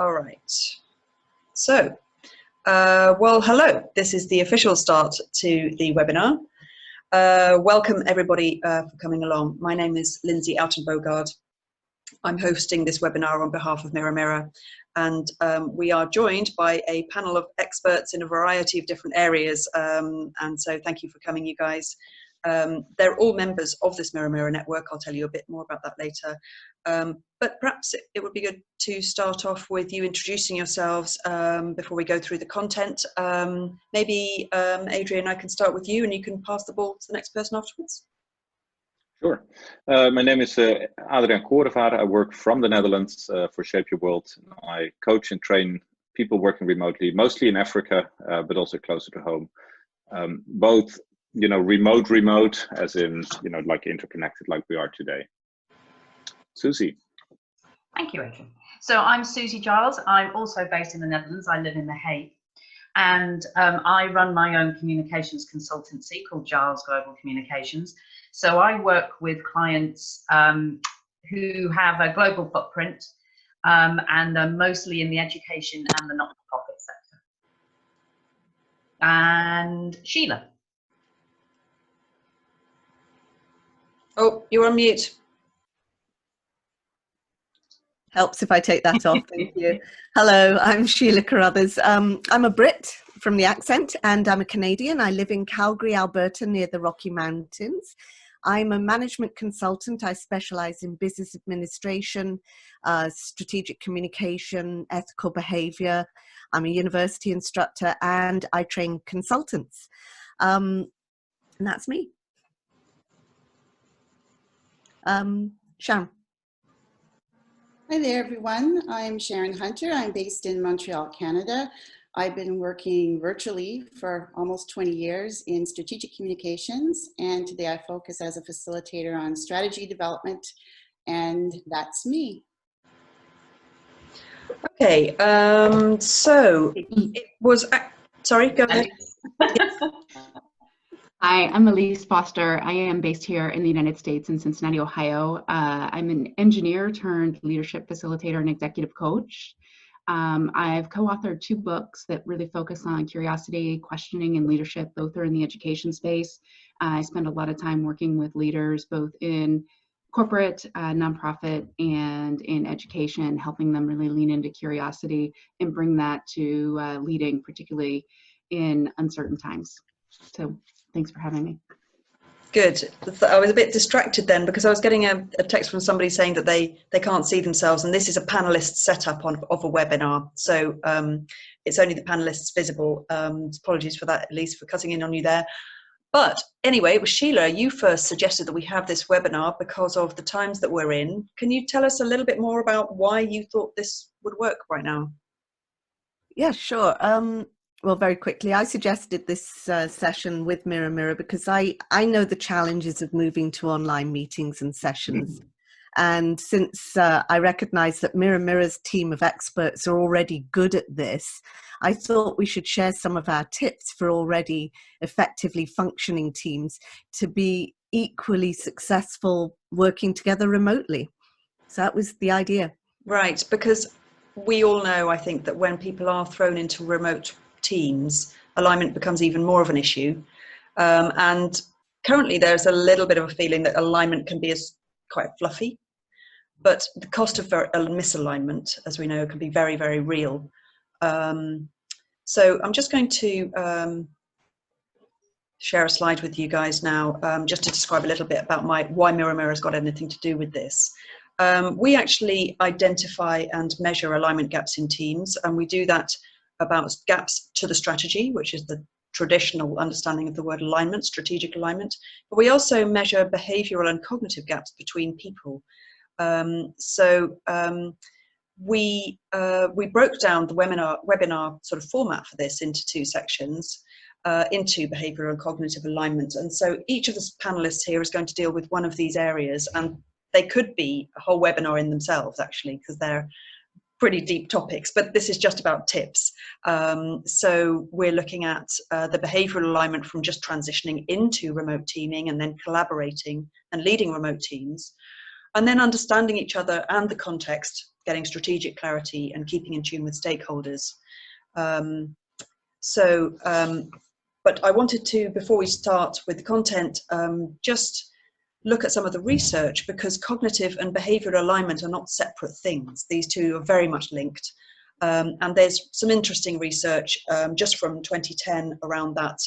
All right. So, well, hello. This is the official start to the webinar. Welcome everybody for coming along. My name is Lindsay Altenbogard. I'm hosting this webinar on behalf of Mirror Mirror, and we are joined by a panel of experts in a variety of different areas, and so thank you for coming, you guys. They're all members of this Mirror Mirror network. I'll tell you a bit more about that later. But perhaps it would be good to start off with you introducing yourselves before we go through the content. Maybe Adrian, I can start with you and you can pass the ball to the next person afterwards. Sure. My name is Adrian Korevaar. I work from the Netherlands for Shape Your World. I coach and train people working remotely, mostly in Africa, but also closer to home. Both, remote, as in, like interconnected like we are today. Susie. Thank you, Adrian. So I'm Susie Giles. I'm also based in the Netherlands. I live in The Hague. And I run my own communications consultancy called Giles Global Communications. So I work with clients who have a global footprint and are mostly in the education and the not-for-profit sector. And Sheila. Oh, you're on mute. Helps if I take that off, thank you. Hello, I'm Sheila Carruthers. I'm a Brit from the accent, and I'm a Canadian. I live in Calgary, Alberta, near the Rocky Mountains. I'm a management consultant. I specialize in business administration, strategic communication, ethical behavior. I'm a university instructor, and I train consultants. And that's me. Sharon. Hi there, everyone. I'm Sharon Hunter. I'm based in Montreal, Canada. I've been working virtually for almost 20 years in strategic communications, and today I focus as a facilitator on strategy development, and that's me. Okay, so it was, sorry, go ahead. Hi, I'm Elise Foster. I am based here in the United States in Cincinnati, Ohio. I'm an engineer turned leadership facilitator and executive coach. I've co-authored 2 books that really focus on curiosity, questioning, and leadership. Both are in the education space. I spend a lot of time working with leaders, both in corporate, nonprofit, and in education, helping them really lean into curiosity and bring that to leading, particularly in uncertain times. So thanks for having me. Good. I was a bit distracted then because I was getting a text from somebody saying that they can't see themselves, and this is a panelist setup of a webinar, so it's only the panelists visible. Apologies for that, at least for cutting in on you there. But anyway, it was Sheila, you first suggested that we have this webinar because of the times that we're in. Can you tell us a little bit more about why you thought this would work right now? Yeah, sure. Well, very quickly, I suggested this session with Mirror Mirror because I know the challenges of moving to online meetings and sessions. And since I recognize that Mirror Mirror's team of experts are already good at this, I thought we should share some of our tips for already effectively functioning teams to be equally successful working together remotely. So that was the idea. Right, because we all know, I think, that when people are thrown into remote teams, alignment becomes even more of an issue, and currently there's a little bit of a feeling that alignment can be quite fluffy, but the cost of a misalignment, as we know, can be very, very real. So I'm just going to share a slide with you guys now, just to describe a little bit about why Mirror Mirror has got anything to do with this. We actually identify and measure alignment gaps in teams, and we do that about gaps to the strategy, which is the traditional understanding of the word alignment, strategic alignment. But we also measure behavioral and cognitive gaps between people. We broke down the webinar sort of format for this into 2 sections, into behavioral and cognitive alignment. And so each of the panelists here is going to deal with one of these areas, and they could be a whole webinar in themselves, actually, because they're pretty deep topics, but this is just about tips. So we're looking at the behavioral alignment from just transitioning into remote teaming and then collaborating and leading remote teams, and then understanding each other and the context getting strategic clarity and keeping in tune with stakeholders. But I wanted to, before we start with the content, just look at some of the research, because cognitive and behavioral alignment are not separate things. These two are very much linked. And there's some interesting research just from 2010 around that,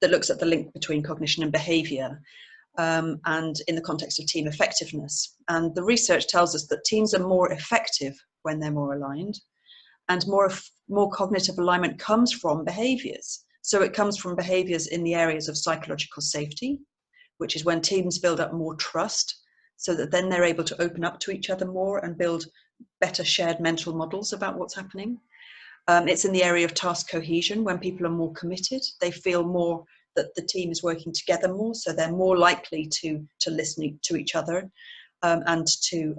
that looks at the link between cognition and behavior, and in the context of team effectiveness. And the research tells us that teams are more effective when they're more aligned, and more cognitive alignment comes from behaviors. So it comes from behaviors in the areas of psychological safety, which is when teams build up more trust, so that then they're able to open up to each other more and build better shared mental models about what's happening. It's in the area of task cohesion, when people are more committed. They feel more that the team is working together more, so they're more likely to listen to each other and to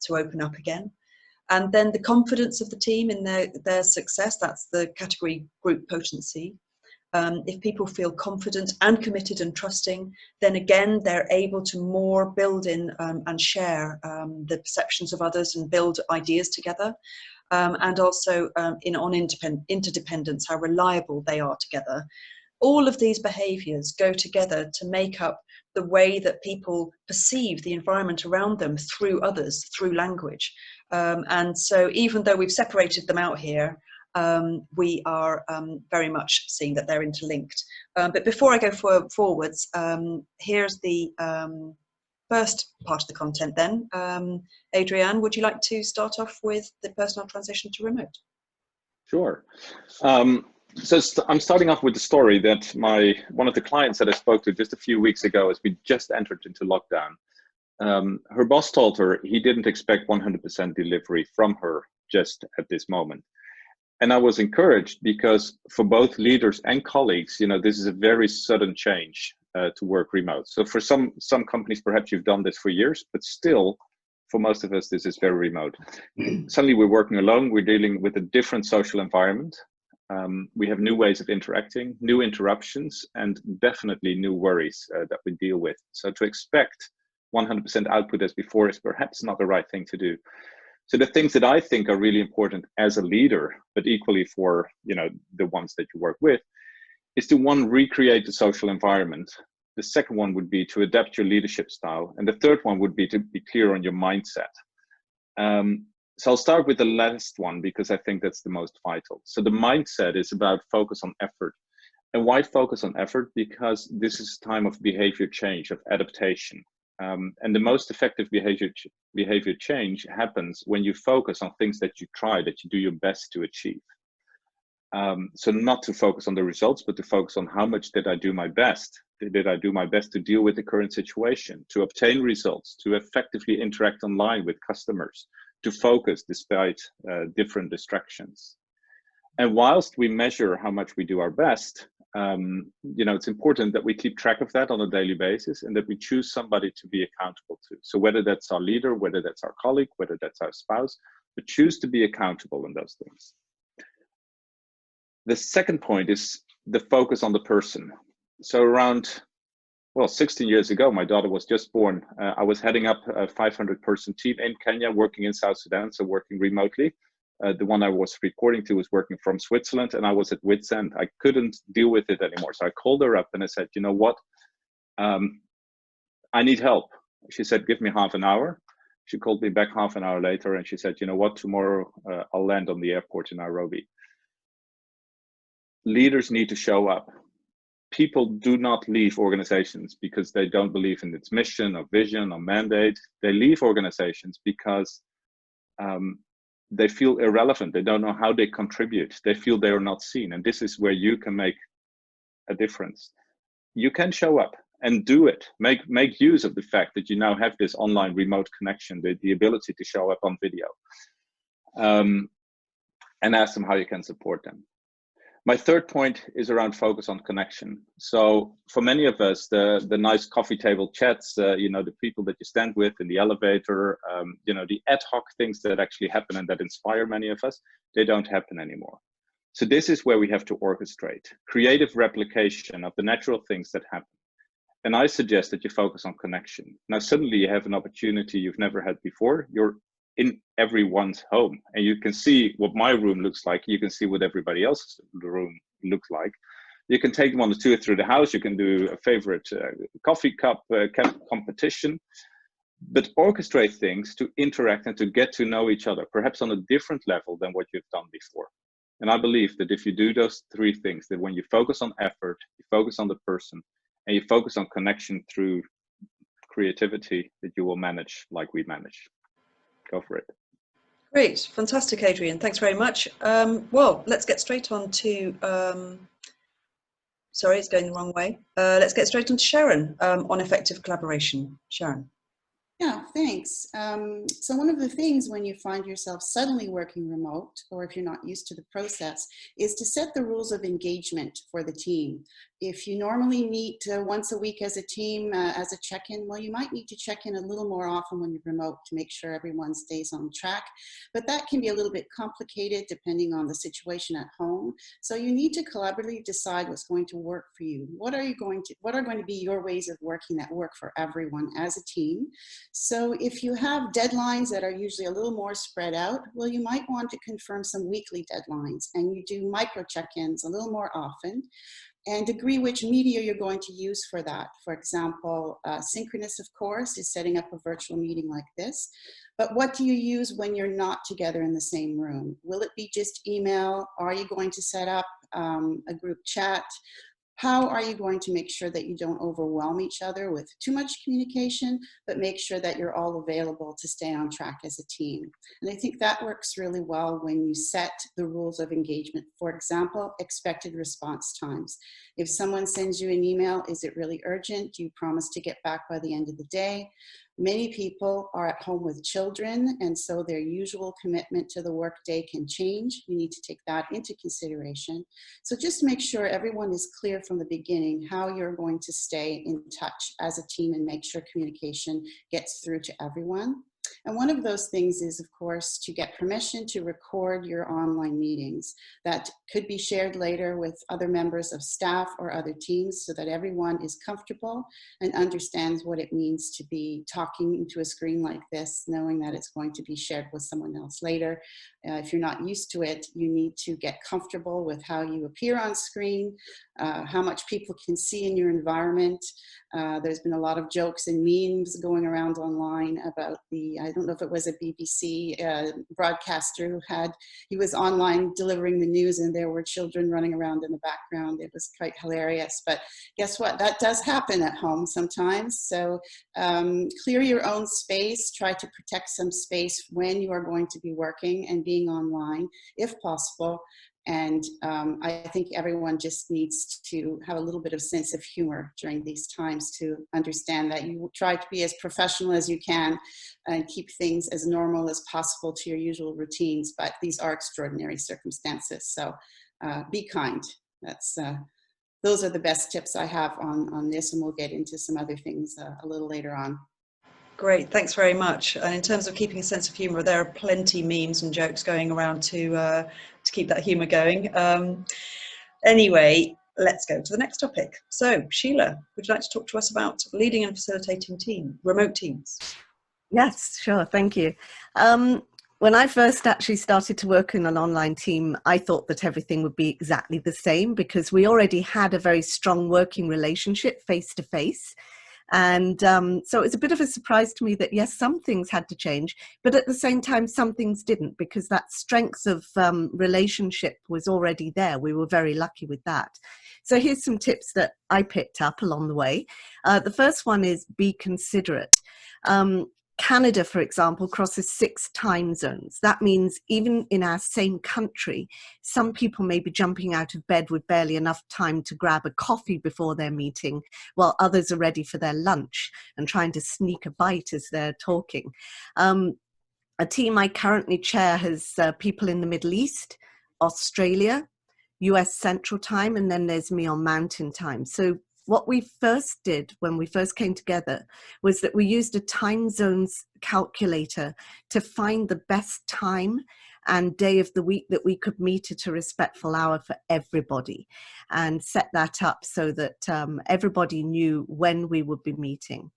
open up again. And then the confidence of the team in their success, that's the category group potency. If people feel confident and committed and trusting, then again, they're able to more build in and share the perceptions of others and build ideas together. And also on interdependence, how reliable they are together. All of these behaviors go together to make up the way that people perceive the environment around them through others, through language. And so even though we've separated them out here, we are very much seeing that they're interlinked. But before I go forwards, here's the first part of the content then. Adrienne, would you like to start off with the personal transition to remote? Sure. So I'm starting off with the story that one of the clients that I spoke to just a few weeks ago, as we just entered into lockdown, her boss told her he didn't expect 100% delivery from her just at this moment. And I was encouraged, because for both leaders and colleagues, this is a very sudden change to work remote. So for some companies, perhaps you've done this for years, but still, for most of us, this is very remote. Suddenly we're working alone, we're dealing with a different social environment. We have new ways of interacting, new interruptions, and definitely new worries that we deal with. So to expect 100% output as before is perhaps not the right thing to do. So the things that I think are really important as a leader, but equally for the ones that you work with, is to, one, recreate the social environment. The second one would be to adapt your leadership style. And the third one would be to be clear on your mindset. So I'll start with the last one, because I think that's the most vital. So the mindset is about focus on effort. And why focus on effort? Because this is a time of behavior change, of adaptation. And the most effective behavior change happens when you focus on things that you try, that you do your best to achieve. So not to focus on the results, but to focus on how much did I do my best? Did I do my best to deal with the current situation, to obtain results, to effectively interact online with customers, to focus despite different distractions. And whilst we measure how much we do our best, it's important that we keep track of that on a daily basis, and that we choose somebody to be accountable to. So whether that's our leader, whether that's our colleague, whether that's our spouse, but choose to be accountable in those things. The second point is the focus on the person. So around, 16 years ago, my daughter was just born. I was heading up a 500-person team in Kenya, working in South Sudan, so working remotely. The one I was reporting to was working from Switzerland, and I was at wit's end. I couldn't deal with it anymore. So I called her up and I said, you know what? I need help. She said, give me half an hour. She called me back half an hour later and she said, you know what? Tomorrow I'll land on the airport in Nairobi. Leaders need to show up. People do not leave organizations because they don't believe in its mission or vision or mandate. They leave organizations because they feel irrelevant. They don't know how they contribute. They feel they are not seen. And this is where you can make a difference. You can show up and do it. Make use of the fact that you now have this online remote connection, the ability to show up on video, and ask them how you can support them. My third point is around focus on connection. So for many of us, the nice coffee table chats, the people that you stand with in the elevator, the ad hoc things that actually happen and that inspire many of us, they don't happen anymore. So this is where we have to orchestrate creative replication of the natural things that happen. And I suggest that you focus on connection. Now, suddenly you have an opportunity you've never had before. You're in everyone's home. And you can see what my room looks like. You can see what everybody else's room looks like. You can take them on the tour through the house. You can do a favorite coffee cup competition, but orchestrate things to interact and to get to know each other, perhaps on a different level than what you've done before. And I believe that if you do those three things, that when you focus on effort, you focus on the person, and you focus on connection through creativity, that you will manage like we manage. Go for it. Great, fantastic, Adrian. Thanks very much. Well, let's get straight on to, sorry, it's going the wrong way. Let's get straight on to Sharon on effective collaboration. Sharon. Yeah, thanks. So one of the things when you find yourself suddenly working remote, or if you're not used to the process, is to set the rules of engagement for the team. If you normally meet once a week as a team, as a check-in, well, you might need to check in a little more often when you're remote to make sure everyone stays on track. But that can be a little bit complicated depending on the situation at home. So you need to collaboratively decide what's going to work for you. What are going to be your ways of working that work for everyone as a team? So if you have deadlines that are usually a little more spread out, well, you might want to confirm some weekly deadlines, and you do micro check-ins a little more often, and agree which media you're going to use for that. For example, synchronous, of course, is setting up a virtual meeting like this. But what do you use when you're not together in the same room? Will it be just email? Are you going to set up a group chat? How are you going to make sure that you don't overwhelm each other with too much communication, but make sure that you're all available to stay on track as a team? And I think that works really well when you set the rules of engagement. For example, expected response times. If someone sends you an email, is it really urgent? Do you promise to get back by the end of the day? Many people are at home with children, and so their usual commitment to the workday can change. You need to take that into consideration. So just make sure everyone is clear from the beginning how you're going to stay in touch as a team and make sure communication gets through to everyone. And one of those things is, of course, to get permission to record your online meetings. That could be shared later with other members of staff or other teams so that everyone is comfortable and understands what it means to be talking into a screen like this, knowing that it's going to be shared with someone else later. If you're not used to it, you need to get comfortable with how you appear on screen, how much people can see in your environment. There's been a lot of jokes and memes going around online about I don't know if it was a BBC broadcaster he was online delivering the news and there were children running around in the background. It was quite hilarious, but guess what? That does happen at home sometimes. So clear your own space, try to protect some space when you are going to be working and being online if possible. And I think everyone just needs to have a little bit of sense of humor during these times to understand that you try to be as professional as you can and keep things as normal as possible to your usual routines. But these are extraordinary circumstances. So be kind. Those are the best tips I have on this, and we'll get into some other things a little later on. Great, thanks very much. And in terms of keeping a sense of humour, there are plenty memes and jokes going around to keep that humour going. Anyway, let's go to the next topic. So, Sheila, would you like to talk to us about leading and facilitating remote teams? Yes, sure, thank you. When I first actually started to work in an online team, I thought that everything would be exactly the same because we already had a very strong working relationship face-to-face. And so it was a bit of a surprise to me that, yes, some things had to change, but at the same time, some things didn't, because that strength of relationship was already there. We were very lucky with that. So here's some tips that I picked up along the way. The first one is be considerate. Canada, for example, crosses 6 time zones. That means even in our same country, some people may be jumping out of bed with barely enough time to grab a coffee before their meeting, while others are ready for their lunch and trying to sneak a bite as they're talking. A team I currently chair has people in the Middle East, Australia, US Central Time, and then there's me on Mountain Time. So what we first did when we first came together was that we used a time zones calculator to find the best time and day of the week that we could meet at a respectful hour for everybody, and set that up so that everybody knew when we would be meeting.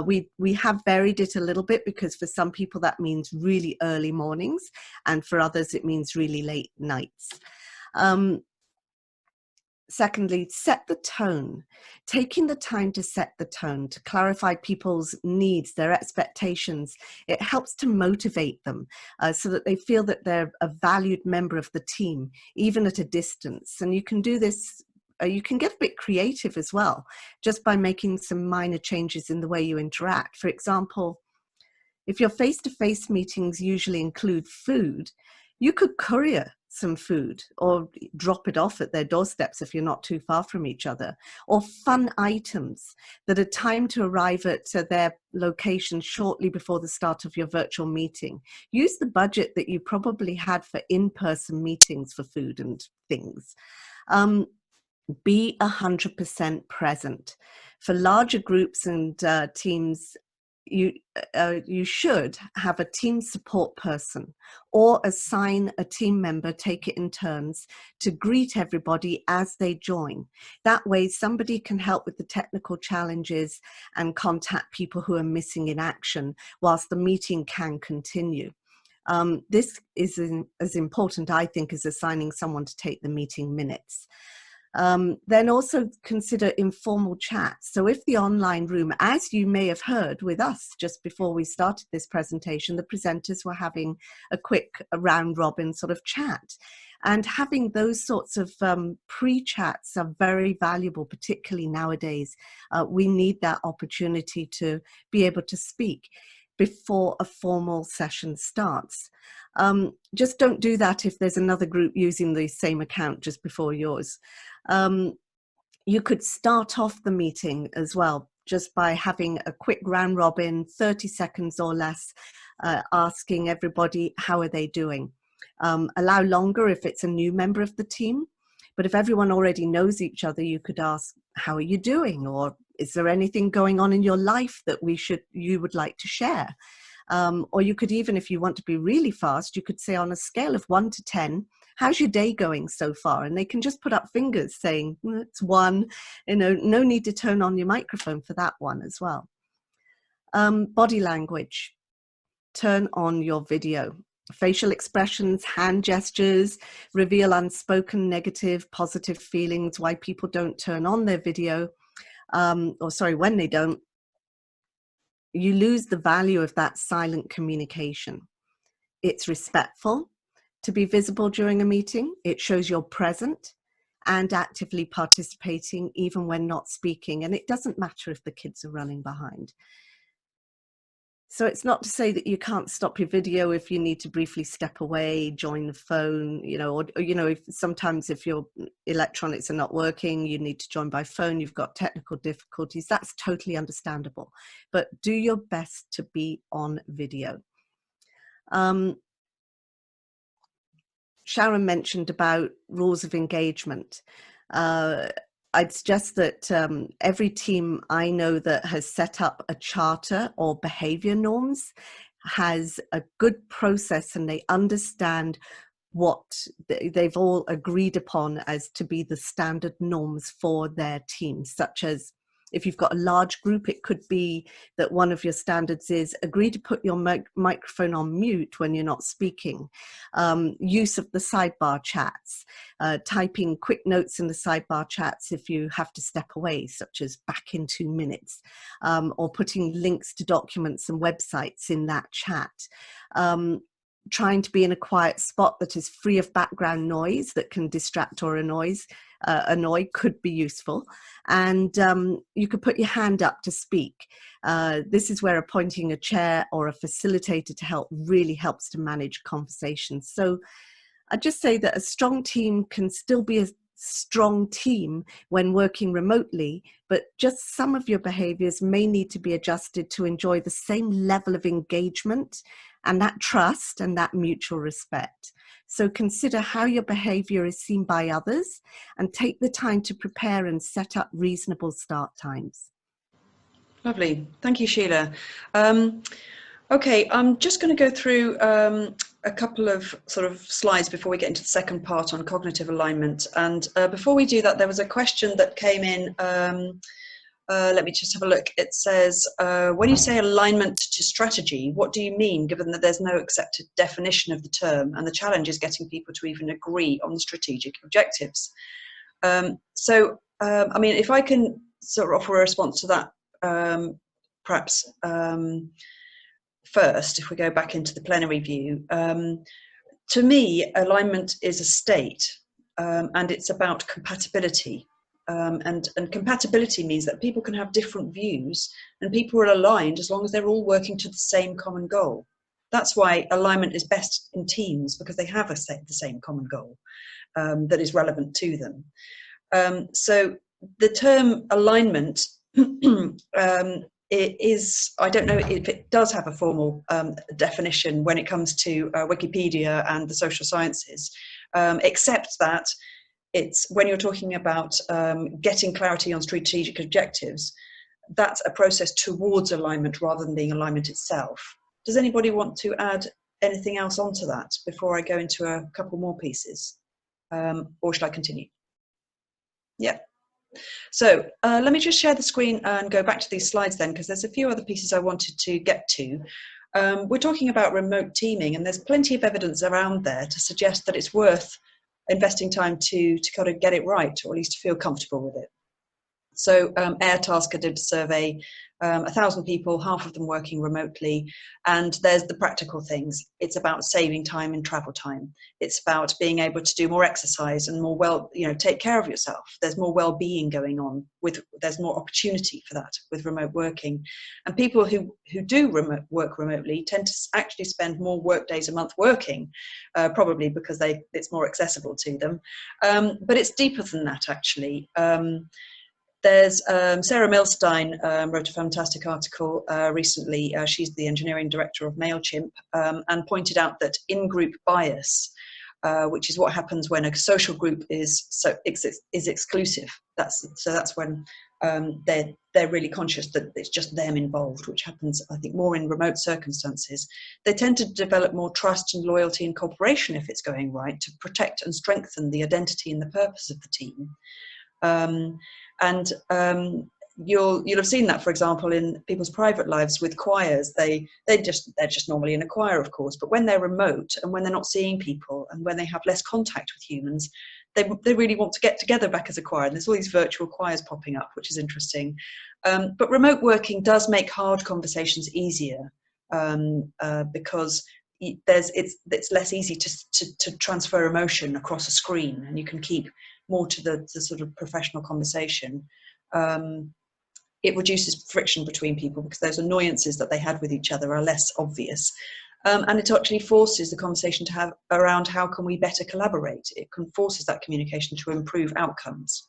We have varied it a little bit because for some people that means really early mornings, and for others it means really late nights. Secondly, set the tone. Taking the time to set the tone, to clarify people's needs, their expectations, it helps to motivate them so that they feel that they're a valued member of the team, even at a distance. And you can do this, you can get a bit creative as well, just by making some minor changes in the way you interact. For example, if your face-to-face meetings usually include food, you could courier some food or drop it off at their doorsteps if you're not too far from each other, or fun items that are timed to arrive at their location shortly before the start of your virtual meeting. Use the budget that you probably had for in-person meetings for food and things. Be 100% present. For larger groups and teams, you should have a team support person or assign a team member, take it in turns, to greet everybody as they join. That way somebody can help with the technical challenges and contact people who are missing in action whilst the meeting can continue. This is as important, I think, as assigning someone to take the meeting minutes. Then also consider informal chats. So if the online room, as you may have heard with us just before we started this presentation, the presenters were having a quick round robin sort of chat. And having those sorts of pre-chats are very valuable, particularly nowadays. We need that opportunity to be able to speak before a formal session starts. Just don't do that if there's another group using the same account just before yours. You could start off the meeting as well just by having a quick round robin, 30 seconds or less, asking everybody how are they doing. Allow longer if it's a new member of the team, but if everyone already knows each other, you could ask, how are you doing? Or is there anything going on in your life that you would like to share? Or you could even, if you want to be really fast, you could say on a scale of 1 to 10, how's your day going so far? And they can just put up fingers saying, it's 1, no need to turn on your microphone for that one as well. Body language, turn on your video. Facial expressions, hand gestures, reveal unspoken negative, positive feelings, why people don't turn on their video, when they don't. You lose the value of that silent communication. It's respectful to be visible during a meeting. It shows you're present and actively participating even when not speaking. And it doesn't matter if the kids are running behind. So it's not to say that you can't stop your video if you need to briefly step away, join the phone, sometimes if your electronics are not working, you need to join by phone, you've got technical difficulties, that's totally understandable. But do your best to be on video. Sharon mentioned about rules of engagement. I'd suggest that every team I know that has set up a charter or behavior norms has a good process, and they understand what they've all agreed upon as to be the standard norms for their team, such as if you've got a large group, it could be that one of your standards is agree to put your microphone on mute when you're not speaking, use of the sidebar chats, typing quick notes in the sidebar chats if you have to step away, such as back in 2 minutes, or putting links to documents and websites in that chat. Trying to be in a quiet spot that is free of background noise that can distract or annoy could be useful. And you could put your hand up to speak. This is where appointing a chair or a facilitator to help really helps to manage conversations. So I'd just say that a strong team can still be a strong team when working remotely, but just some of your behaviors may need to be adjusted to enjoy the same level of engagement and that trust and that mutual respect. So consider how your behavior is seen by others and take the time to prepare and set up reasonable start times. Lovely. Thank you, Sheila. Okay, I'm just going to go through a couple of sort of slides before we get into the second part on cognitive alignment. And before we do that, there was a question that came in. Let me just have a look. It says, when you say alignment to strategy, what do you mean, given that there's no accepted definition of the term and the challenge is getting people to even agree on the strategic objectives? I mean, if I can sort of offer a response to that, perhaps first, if we go back into the plenary view, to me, alignment is a state, and it's about compatibility. And compatibility means that people can have different views and people are aligned as long as they're all working to the same common goal. That's why alignment is best in teams, because they have the same common goal that is relevant to them. So the term alignment it is, I don't know if it does have a formal definition when it comes to Wikipedia and the social sciences, except that it's when you're talking about getting clarity on strategic objectives, that's a process towards alignment rather than being alignment itself. Does anybody want to add anything else onto that before I go into a couple more pieces? Or should I continue? Yeah. So let me just share the screen and go back to these slides then, because there's a few other pieces I wanted to get to. We're talking about remote teaming, and there's plenty of evidence around there to suggest that it's worth investing time to kind of get it right, or at least to feel comfortable with it. So Airtasker did a survey, 1,000 people, half of them working remotely, and there's the practical things. It's about saving time and travel time. It's about being able to do more exercise and more take care of yourself. There's more well-being going on there's more opportunity for that with remote working. And people who do work remotely tend to actually spend more work days a month working, probably because it's more accessible to them. But it's deeper than that, actually. There's Sarah Milstein wrote a fantastic article recently. She's the engineering director of MailChimp, and pointed out that in-group bias, which is what happens when a social group is exclusive. That's when they're really conscious that it's just them involved, which happens, I think, more in remote circumstances. They tend to develop more trust and loyalty and cooperation if it's going right, to protect and strengthen the identity and the purpose of the team. You'll have seen that, for example, in people's private lives with choirs. They're just normally in a choir, of course, but when they're remote and when they're not seeing people and when they have less contact with humans, they really want to get together back as a choir. And there's all these virtual choirs popping up, which is interesting. But remote working does make hard conversations easier because it's less easy to transfer emotion across a screen, and you can keep more to the sort of professional conversation. It reduces friction between people because those annoyances that they had with each other are less obvious. And it actually forces the conversation to have around how can we better collaborate. It forces that communication to improve outcomes.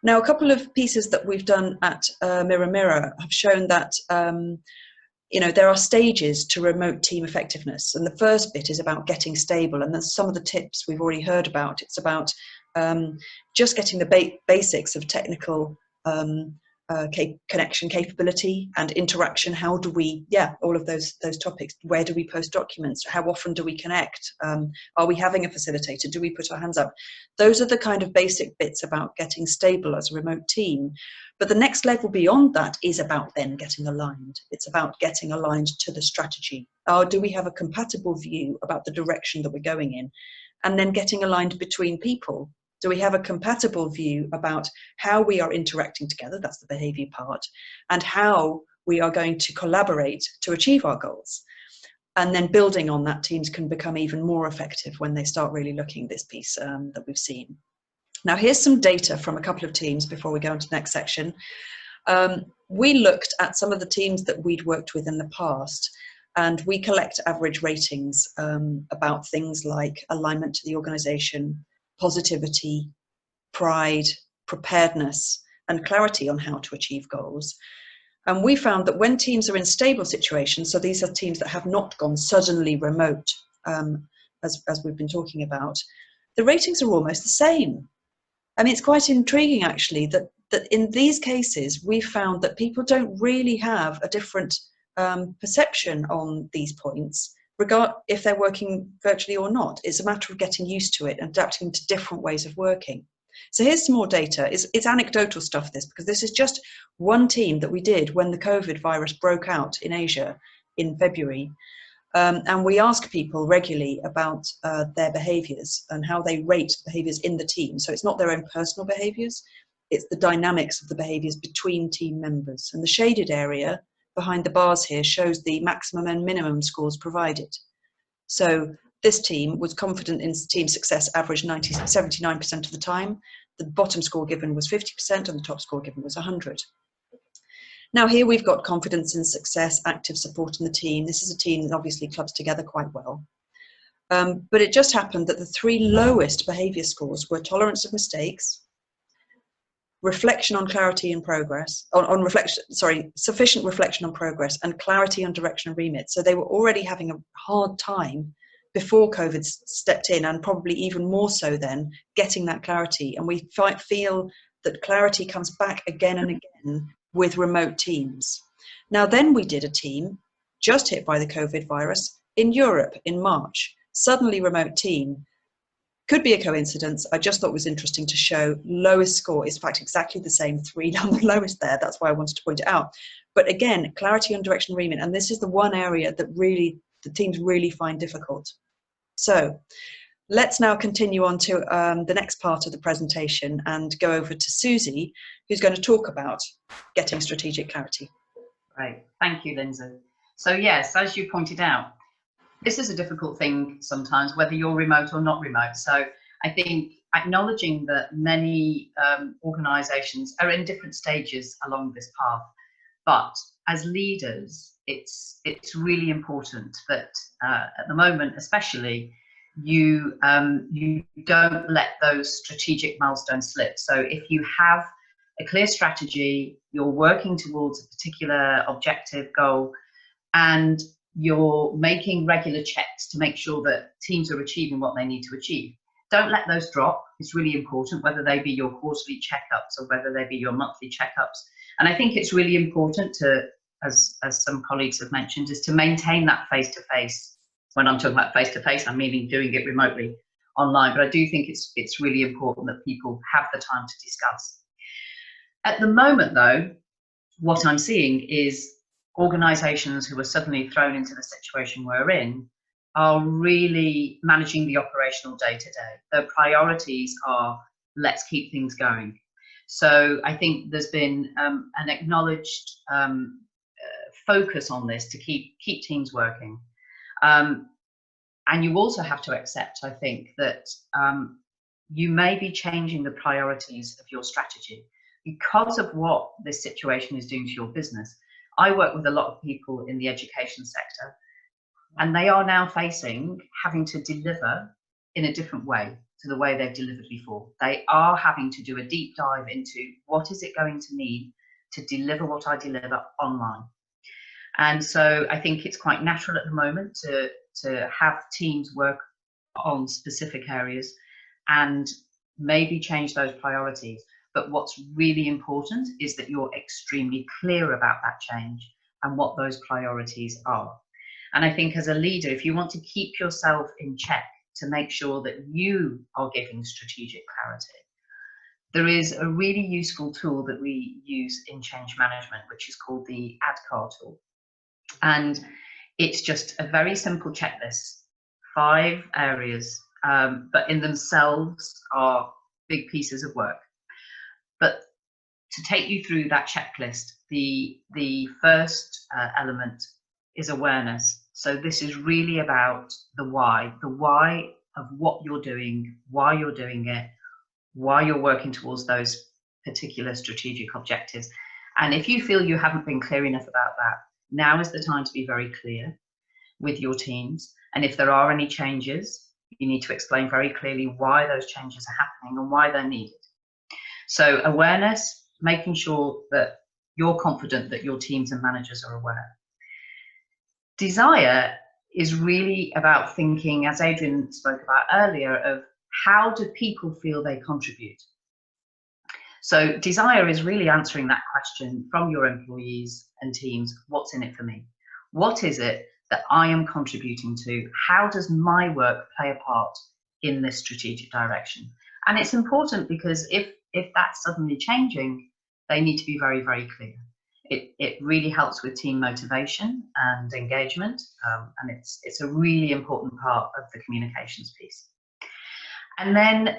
Now, a couple of pieces that we've done at Mirror have shown that there are stages to remote team effectiveness. And the first bit is about getting stable. And there's some of the tips we've already heard about. It's about just getting the basics of technical connection capability and interaction. How do we, all of those topics. Where do we post documents? How often do we connect? Are we having a facilitator? Do we put our hands up? Those are the kind of basic bits about getting stable as a remote team. But the next level beyond that is about then getting aligned. It's about getting aligned to the strategy. Do we have a compatible view about the direction that we're going in? And then getting aligned between people. Do we have a compatible view about how we are interacting together? That's the behavior part. And how we are going to collaborate to achieve our goals. And then building on that, teams can become even more effective when they start really looking at this piece that we've seen. Now, here's some data from a couple of teams before we go into the next section. We looked at some of the teams that we'd worked with in the past, and we collect average ratings about things like alignment to the organization, positivity, pride, preparedness, and clarity on how to achieve goals. And we found that when teams are in stable situations, so these are teams that have not gone suddenly remote, as we've been talking about, the ratings are almost the same. I mean, it's quite intriguing, actually, that in these cases, we found that people don't really have a different perception on these points, if they're working virtually or not. It's a matter of getting used to it and adapting to different ways of working. So here's some more data. It's anecdotal stuff, this, because this is just one team that we did when the COVID virus broke out in Asia in February. And we ask people regularly about their behaviours and how they rate behaviours in the team. So it's not their own personal behaviours, it's the dynamics of the behaviours between team members. And the shaded area behind the bars here shows the maximum and minimum scores provided. So this team was confident in team success, average 79% of the time. The bottom score given was 50% and the top score given was 100. Now here we've got confidence in success, active support in the team. This is a team that obviously clubs together quite well. But it just happened that the 3 lowest behaviour scores were tolerance of mistakes, reflection on clarity and progress, sufficient reflection on progress, and clarity on direction and remit. So they were already having a hard time before COVID stepped in, and probably even more so then, getting that clarity. And we feel that clarity comes back again and again with remote teams. Now then we did a team just hit by the COVID virus in Europe in March, suddenly remote team. Could be a coincidence. I just thought it was interesting to show lowest score is in fact exactly the same, 3 down the lowest there. That's why I wanted to point it out. But again, clarity on direction remit, and this is the one area that really the teams really find difficult. So let's now continue on to the next part of the presentation and go over to Susie, who's going to talk about getting strategic clarity. Great, thank you, Lindsay. So yes, as you pointed out, this is a difficult thing sometimes, whether you're remote or not remote. So I think acknowledging that many organisations are in different stages along this path, but as leaders, it's really important that at the moment, especially, you don't let those strategic milestones slip. So if you have a clear strategy, you're working towards a particular objective goal, and you're making regular checks to make sure that teams are achieving what they need to achieve. Don't let those drop. It's really important, whether they be your quarterly checkups or whether they be your monthly checkups. And I think it's really important to, as some colleagues have mentioned, is to maintain that face-to-face. When I'm talking about face-to-face, I'm meaning doing it remotely online. But I do think it's really important that people have the time to discuss. At the moment, though, what I'm seeing is organisations who are suddenly thrown into the situation we're in are really managing the operational day-to-day. Their priorities are, let's keep things going. So I think there's been an acknowledged focus on this to keep teams working. And you also have to accept, I think, that you may be changing the priorities of your strategy because of what this situation is doing to your business. I work with a lot of people in the education sector, and they are now having to deliver in a different way to the way they've delivered before. They are having to do a deep dive into what is it going to need to deliver what I deliver online. And so I think it's quite natural at the moment to have teams work on specific areas and maybe change those priorities. But what's really important is that you're extremely clear about that change and what those priorities are. And I think as a leader, if you want to keep yourself in check to make sure that you are giving strategic clarity, there is a really useful tool that we use in change management, which is called the ADKAR tool. And it's just a very simple checklist, 5 areas, but in themselves are big pieces of work. But to take you through that checklist, the first element is awareness. So this is really about the why of what you're doing, why you're doing it, why you're working towards those particular strategic objectives. And if you feel you haven't been clear enough about that, now is the time to be very clear with your teams. And if there are any changes, you need to explain very clearly why those changes are happening and why they're needed. So awareness, making sure that you're confident that your teams and managers are aware. Desire is really about thinking, as Adrian spoke about earlier, of how do people feel they contribute? So desire is really answering that question from your employees and teams, what's in it for me? What is it that I am contributing to? How does my work play a part in this strategic direction? And it's important because if that's suddenly changing, they need to be very, very clear. It really helps with team motivation and engagement, and it's a really important part of the communications piece. And then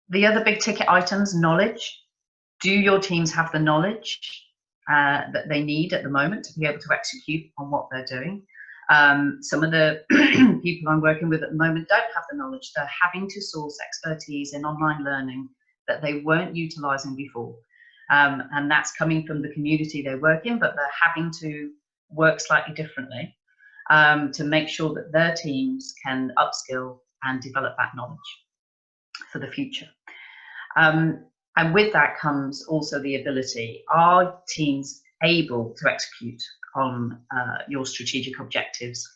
the other big ticket items, knowledge. Do your teams have the knowledge that they need at the moment to be able to execute on what they're doing? Some of the people I'm working with at the moment don't have the knowledge. They're having to source expertise in online learning that they weren't utilizing before. And that's coming from the community they work in, but they're having to work slightly differently to make sure that their teams can upskill and develop that knowledge for the future. And with that comes also the ability, are teams able to execute on your strategic objectives?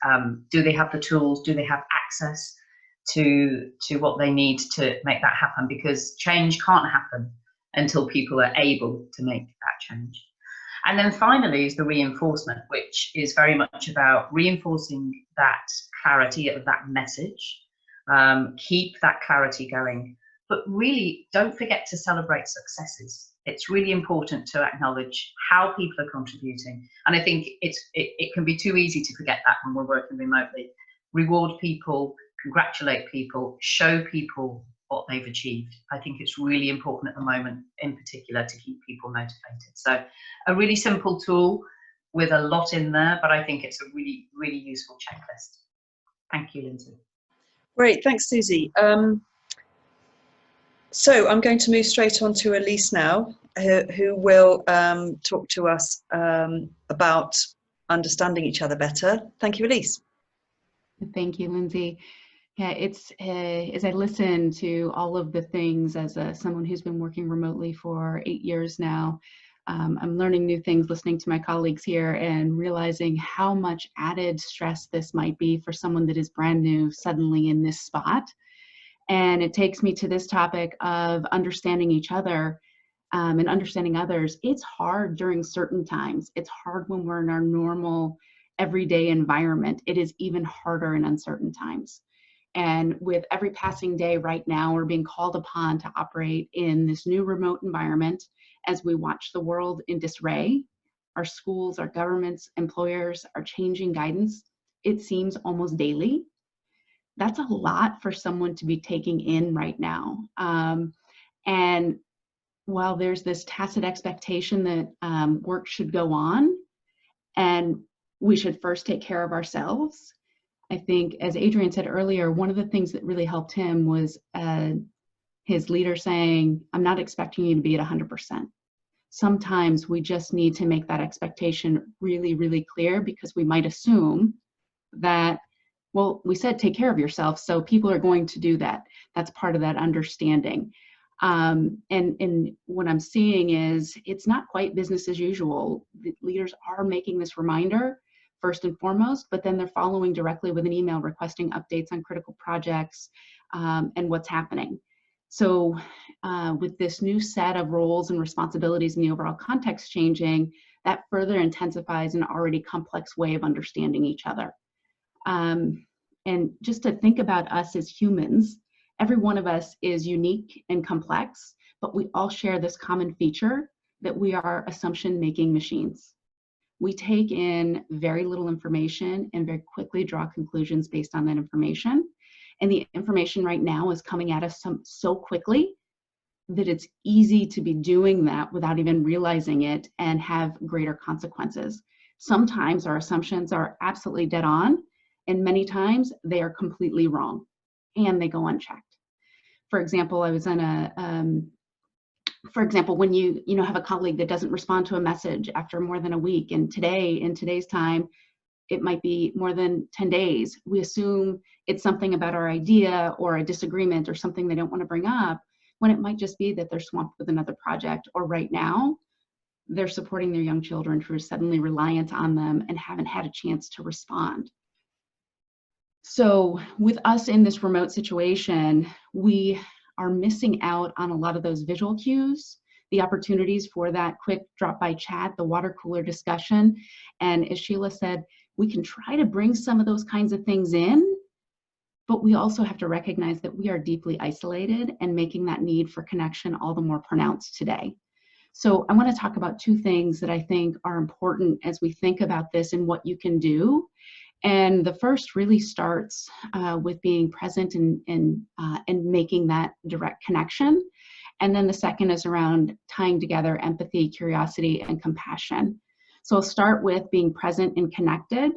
Do they have the tools? Do they have access to what they need to make that happen? Because change can't happen until people are able to make that change. And then finally is the reinforcement, which is very much about reinforcing that clarity of that message. Keep that clarity going, but really don't forget to celebrate successes. It's really important to acknowledge how people are contributing. And I think it can be too easy to forget that when we're working remotely. Reward people, congratulate people, show people what they've achieved. I think it's really important at the moment, in particular, to keep people motivated. So a really simple tool with a lot in there, but I think it's a really, really useful checklist. Thank you, Lindsay. Great, thanks, Susie. So I'm going to move straight on to Elise now, who will talk to us about understanding each other better. Thank you, Elise. Thank you, Lindsay. Yeah, it's as I listen to all of the things as someone who's been working remotely for 8 years now, I'm learning new things, listening to my colleagues here and realizing how much added stress this might be for someone that is brand new suddenly in this spot. And it takes me to this topic of understanding each other and understanding others. It's hard during certain times. It's hard when we're in our normal everyday environment. It is even harder in uncertain times. And with every passing day right now, we're being called upon to operate in this new remote environment as we watch the world in disarray. Our schools, our governments, employers are changing guidance. It seems almost daily. That's a lot for someone to be taking in right now. And while there's this tacit expectation that work should go on and we should first take care of ourselves, I think, as Adrian said earlier, one of the things that really helped him was his leader saying, I'm not expecting you to be at 100%. Sometimes we just need to make that expectation really, really clear because we might assume that, well, we said take care of yourself, so people are going to do that. That's part of that understanding. And what I'm seeing is it's not quite business as usual. The leaders are making this reminder first and foremost, but then they're following directly with an email requesting updates on critical projects and what's happening. So with this new set of roles and responsibilities and the overall context changing, that further intensifies an already complex way of understanding each other. And just to think about us as humans, every one of us is unique and complex, but we all share this common feature that we are assumption-making machines. We take in very little information and very quickly draw conclusions based on that information. And the information right now is coming at us so quickly that it's easy to be doing that without even realizing it and have greater consequences. Sometimes our assumptions are absolutely dead on, and many times they are completely wrong and they go unchecked. For example, I was on for example, when you have a colleague that doesn't respond to a message after more than a week, and in today's time, it might be more than 10 days, we assume it's something about our idea or a disagreement or something they don't want to bring up, when it might just be that they're swamped with another project, or right now, they're supporting their young children who are suddenly reliant on them and haven't had a chance to respond. So with us in this remote situation, we are missing out on a lot of those visual cues, the opportunities for that quick drop-by chat, the water cooler discussion. And as Sheila said, we can try to bring some of those kinds of things in, but we also have to recognize that we are deeply isolated and making that need for connection all the more pronounced today. So I want to talk about two things that I think are important as we think about this and what you can do. And the first really starts with being present and making that direct connection. And then the second is around tying together empathy, curiosity, and compassion. So I'll start with being present and connected.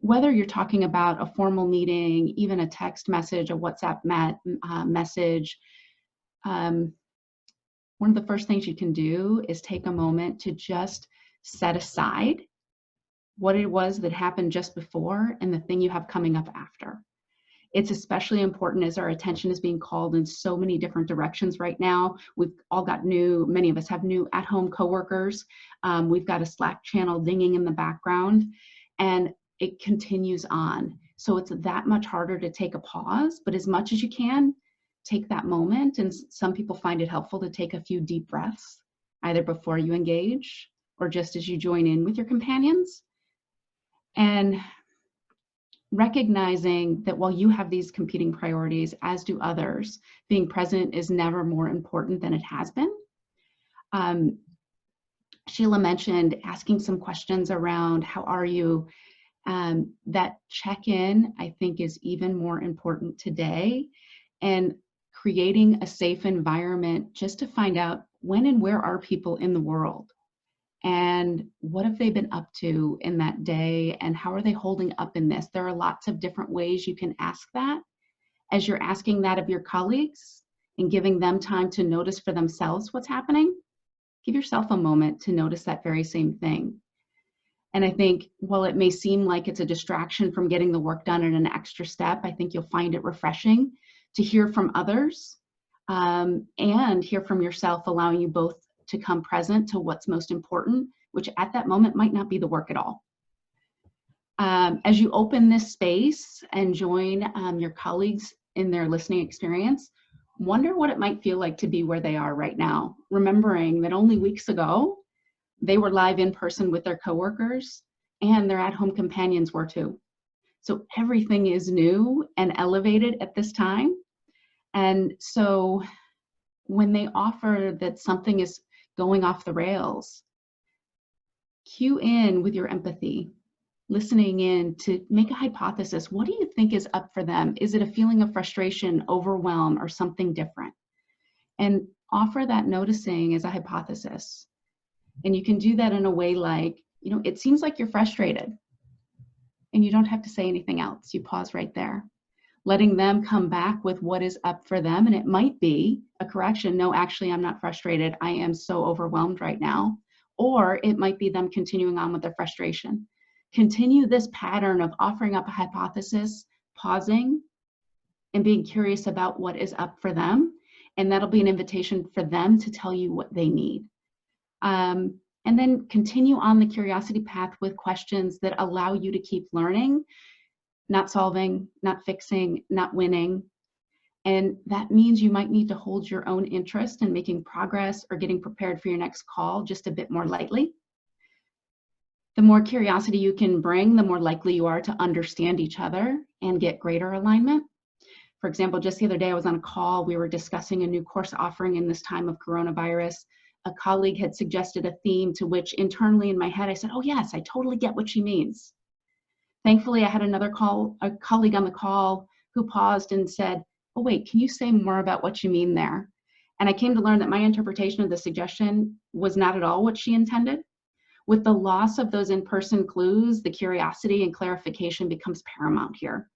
Whether you're talking about a formal meeting, even a text message, a WhatsApp message, one of the first things you can do is take a moment to just set aside what it was that happened just before and the thing you have coming up after. It's especially important as our attention is being called in so many different directions right now. We've all got many of us have new at-home coworkers. We've got a Slack channel dinging in the background, and it continues on. So it's that much harder to take a pause, but as much as you can, take that moment. And some people find it helpful to take a few deep breaths, either before you engage or just as you join in with your companions. And recognizing that while you have these competing priorities, as do others, being present is never more important than it has been. Sheila mentioned asking some questions around how are you? That check-in, I think, is even more important today, and creating a safe environment just to find out when and where are people in the world, and what have they been up to in that day, and how are they holding up in this? There are lots of different ways you can ask that. As you're asking that of your colleagues and giving them time to notice for themselves what's happening, give yourself a moment to notice that very same thing. And I think while it may seem like it's a distraction from getting the work done in an extra step, I think you'll find it refreshing to hear from others and hear from yourself, allowing you both to come present to what's most important, which at that moment might not be the work at all. As you open this space and join your colleagues in their listening experience, wonder what it might feel like to be where they are right now, remembering that only weeks ago, they were live in person with their coworkers, and their at-home companions were too. So everything is new and elevated at this time. And so when they offer that something is going off the rails, cue in with your empathy, listening in to make a hypothesis. What do you think is up for them? Is it a feeling of frustration, overwhelm, or something different? And offer that noticing as a hypothesis. And you can do that in a way like, it seems like you're frustrated, and you don't have to say anything else. You pause right there, letting them come back with what is up for them. And it might be a correction. No, actually, I'm not frustrated. I am so overwhelmed right now. Or it might be them continuing on with their frustration. Continue this pattern of offering up a hypothesis, pausing, and being curious about what is up for them. And that'll be an invitation for them to tell you what they need. And then continue on the curiosity path with questions that allow you to keep learning, not solving, not fixing, not winning. And that means you might need to hold your own interest in making progress or getting prepared for your next call just a bit more lightly. The more curiosity you can bring, the more likely you are to understand each other and get greater alignment. For example, just the other day I was on a call, we were discussing a new course offering in this time of coronavirus. A colleague had suggested a theme to which internally in my head I said, oh yes, I totally get what she means. Thankfully, I had a colleague on the call who paused and said, oh wait, can you say more about what you mean there? And I came to learn that my interpretation of the suggestion was not at all what she intended. With the loss of those in-person clues, the curiosity and clarification becomes paramount here.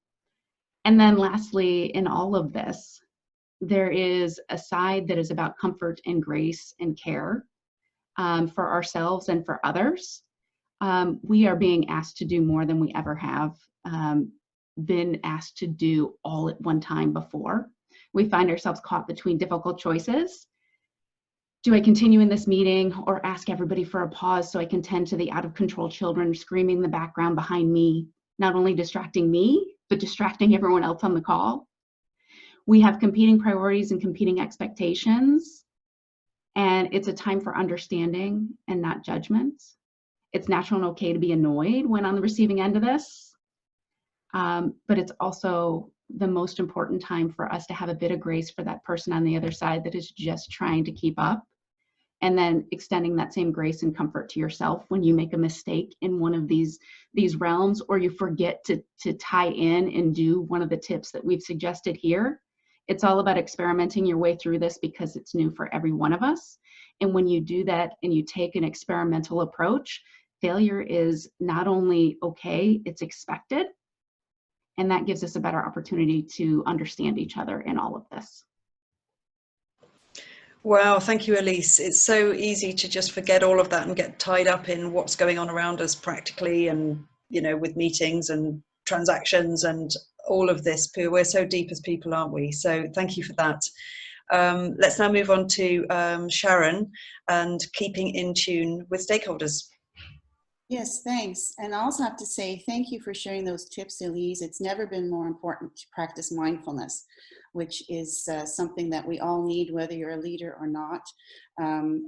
And then lastly, in all of this, there is a side that is about comfort and grace and care for ourselves and for others. We are being asked to do more than we ever have been asked to do all at one time before. We find ourselves caught between difficult choices. Do I continue in this meeting or ask everybody for a pause so I can tend to the out-of-control children screaming in the background behind me, not only distracting me, but distracting everyone else on the call? We have competing priorities and competing expectations, and it's a time for understanding and not judgment. It's natural and okay to be annoyed when on the receiving end of this. But it's also the most important time for us to have a bit of grace for that person on the other side that is just trying to keep up. And then extending that same grace and comfort to yourself when you make a mistake in one of these realms, or you forget to tie in and do one of the tips that we've suggested here. It's all about experimenting your way through this because it's new for every one of us. And when you do that and you take an experimental approach, failure is not only okay, it's expected. And that gives us a better opportunity to understand each other in all of this. Wow, thank you, Elise. It's so easy to just forget all of that and get tied up in what's going on around us practically, and, you know, with meetings and transactions and all of this. We're so deep as people, aren't we? So thank you for that. Let's now move on to Sharon and keeping in tune with stakeholders. Yes, thanks. And I also have to say thank you for sharing those tips, Elise. It's never been more important to practice mindfulness, which is something that we all need, whether you're a leader or not.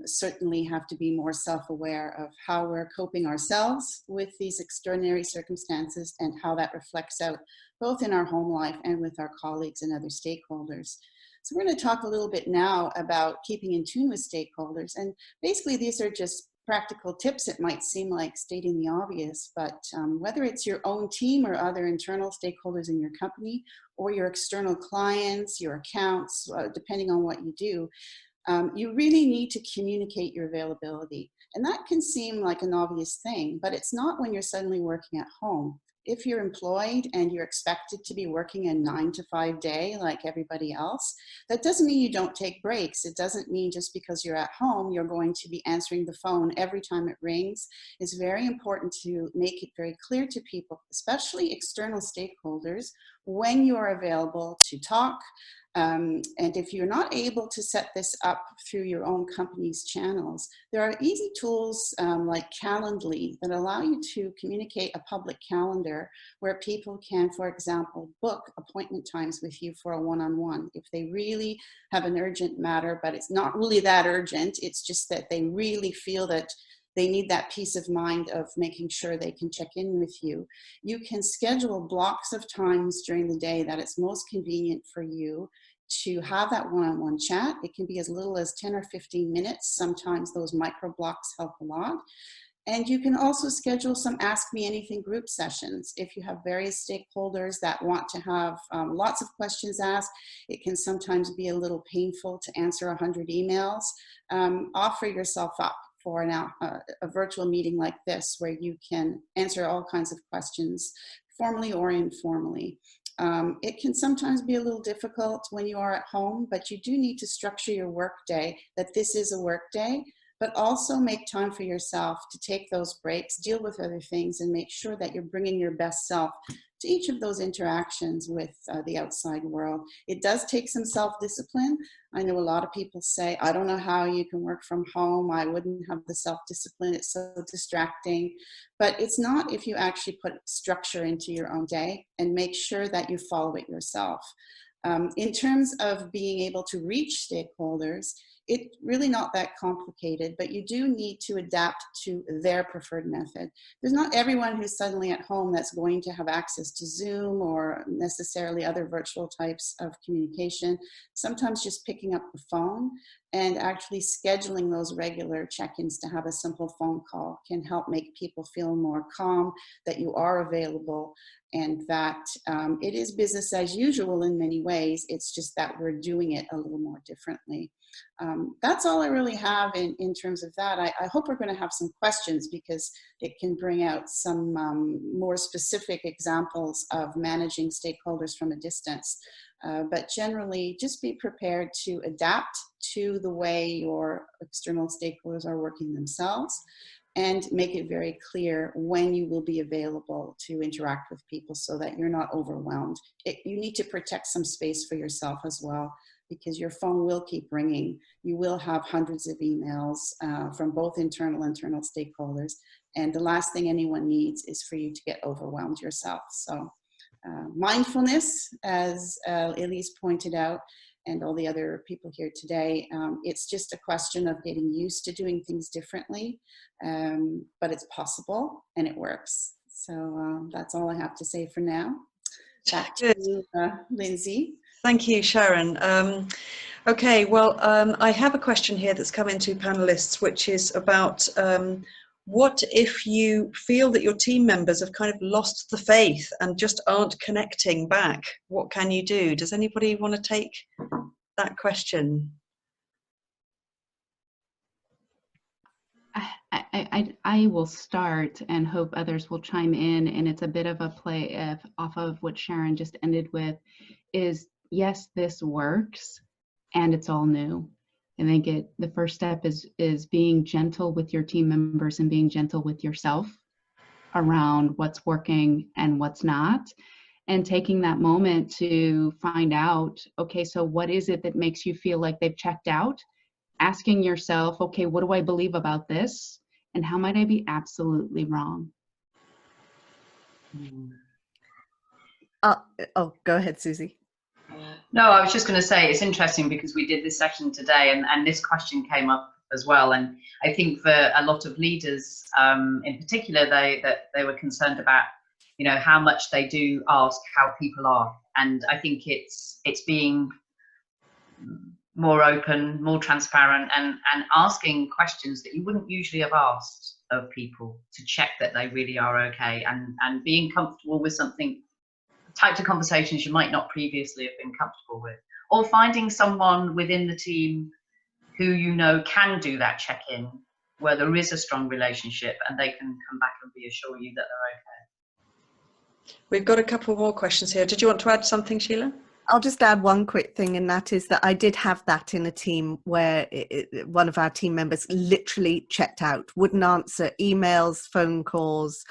Certainly have to be more self-aware of how we're coping ourselves with these extraordinary circumstances and how that reflects out both in our home life and with our colleagues and other stakeholders. So we're going to talk a little bit now about keeping in tune with stakeholders. And basically these are just practical tips. It might seem like stating the obvious, but whether it's your own team or other internal stakeholders in your company, or your external clients, your accounts, depending on what you do, you really need to communicate your availability. And that can seem like an obvious thing, but it's not when you're suddenly working at home. If you're employed and you're expected to be working a 9 to 5 day like everybody else, that doesn't mean you don't take breaks. It doesn't mean just because you're at home, you're going to be answering the phone every time it rings. It's very important to make it very clear to people, especially external stakeholders, when you are available to talk. And if you're not able to set this up through your own company's channels, there are easy tools like Calendly that allow you to communicate a public calendar where people can, for example, book appointment times with you for a one-on-one. If they really have an urgent matter, but it's not really that urgent, it's just that they really feel that they need that peace of mind of making sure they can check in with you. You can schedule blocks of times during the day that it's most convenient for you to have that one-on-one chat. It can be as little as 10 or 15 minutes. Sometimes those micro blocks help a lot. And you can also schedule some Ask Me Anything group sessions. If you have various stakeholders that want to have lots of questions asked, it can sometimes be a little painful to answer 100 emails. Offer yourself up for a virtual meeting like this, where you can answer all kinds of questions, formally or informally. It can sometimes be a little difficult when you are at home, but you do need to structure your work day that this is a work day, but also make time for yourself to take those breaks, deal with other things, and make sure that you're bringing your best self to each of those interactions with the outside world. It does take some self-discipline. I know a lot of people say, I don't know how you can work from home. I wouldn't have the self-discipline. It's so distracting. But it's not if you actually put structure into your own day and make sure that you follow it yourself. In terms of being able to reach stakeholders, it's really not that complicated, but you do need to adapt to their preferred method. There's not everyone who's suddenly at home that's going to have access to Zoom or necessarily other virtual types of communication. Sometimes just picking up the phone and actually scheduling those regular check-ins to have a simple phone call can help make people feel more calm, that you are available, and that it is business as usual in many ways. It's just that we're doing it a little more differently. That's all I really have in terms of that. I hope we're going to have some questions, because it can bring out some more specific examples of managing stakeholders from a distance. But generally, just be prepared to adapt to the way your external stakeholders are working themselves, and make it very clear when you will be available to interact with people so that you're not overwhelmed. You need to protect some space for yourself as well, because your phone will keep ringing. You will have hundreds of emails from both internal and external stakeholders. And the last thing anyone needs is for you to get overwhelmed yourself. So mindfulness, as Elise pointed out, and all the other people here today. It's just a question of getting used to doing things differently, but it's possible and it works. So that's all I have to say for now. Back to you, Lindsay. Thank you, Sharon. Okay, well, I have a question here that's come into panelists, which is about what if you feel that your team members have kind of lost the faith and just aren't connecting back? What can you do? Does anybody want to take that question? I will start and hope others will chime in. And it's a bit of a play off of what Sharon just ended with is, yes, this works and it's all new. And I think the first step is being gentle with your team members and being gentle with yourself around what's working and what's not. And taking that moment to find out, okay, so what is it that makes you feel like they've checked out? Asking yourself, okay, what do I believe about this? And how might I be absolutely wrong? Oh, go ahead, Susie. No, I was just going to say it's interesting because we did this session today and this question came up as well. And I think for a lot of leaders in particular, they were concerned about, you know, how much they do ask how people are. And I think it's being more open, more transparent, and asking questions that you wouldn't usually have asked of people to check that they really are okay, and being comfortable with something, types of conversations you might not previously have been comfortable with, or finding someone within the team who you know can do that check-in where there is a strong relationship and they can come back and reassure you that they're okay. We've got a couple more questions here. Did you want to add something, Sheila? I'll just add one quick thing, and that is that I did have that in a team where one of our team members literally checked out, wouldn't answer emails, phone calls,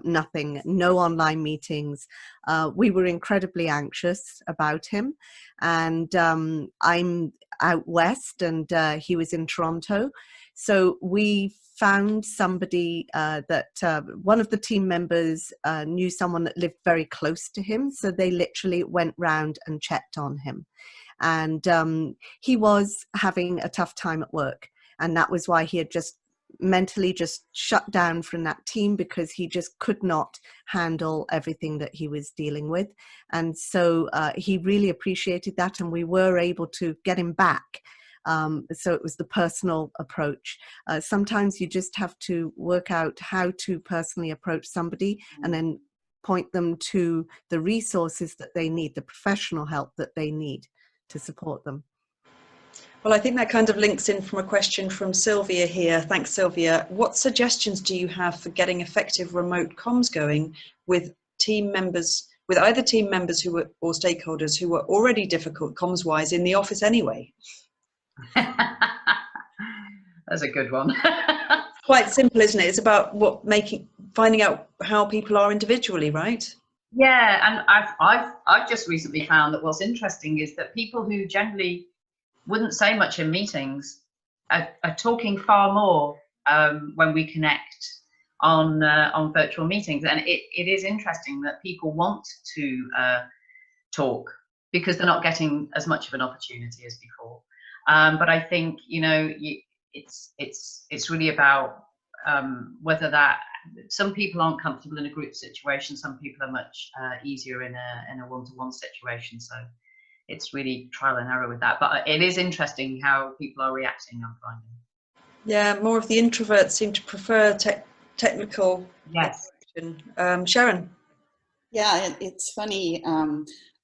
nothing, no online meetings. We were incredibly anxious about him, and I'm out west and he was in Toronto. So we found somebody that one of the team members knew someone that lived very close to him. So they literally went round and checked on him. And he was having a tough time at work. And that was why he had just mentally just shut down from that team, because he just could not handle everything that he was dealing with. And so he really appreciated that. And we were able to get him back. So it was the personal approach. Sometimes you just have to work out how to personally approach somebody and then point them to the resources that they need, the professional help that they need to support them. Well, I think that kind of links in from a question from Sylvia here. Thanks, Sylvia. What suggestions do you have for getting effective remote comms going with team members, with either team members who were, or stakeholders who were already difficult comms-wise in the office anyway? That's a good one. Quite simple, isn't it? It's about finding out how people are individually, right? Yeah, and I've just recently found that what's interesting is that people who generally wouldn't say much in meetings are talking far more when we connect on virtual meetings, and it is interesting that people want to talk because they're not getting as much of an opportunity as before. But I think, you know, it's really about whether that some people aren't comfortable in a group situation, some people are much easier in a one-to-one situation. So it's really trial and error with that. But it is interesting how people are reacting, I'm finding. Yeah, more of the introverts seem to prefer technical. Yes. Sharon? Yeah, it's funny.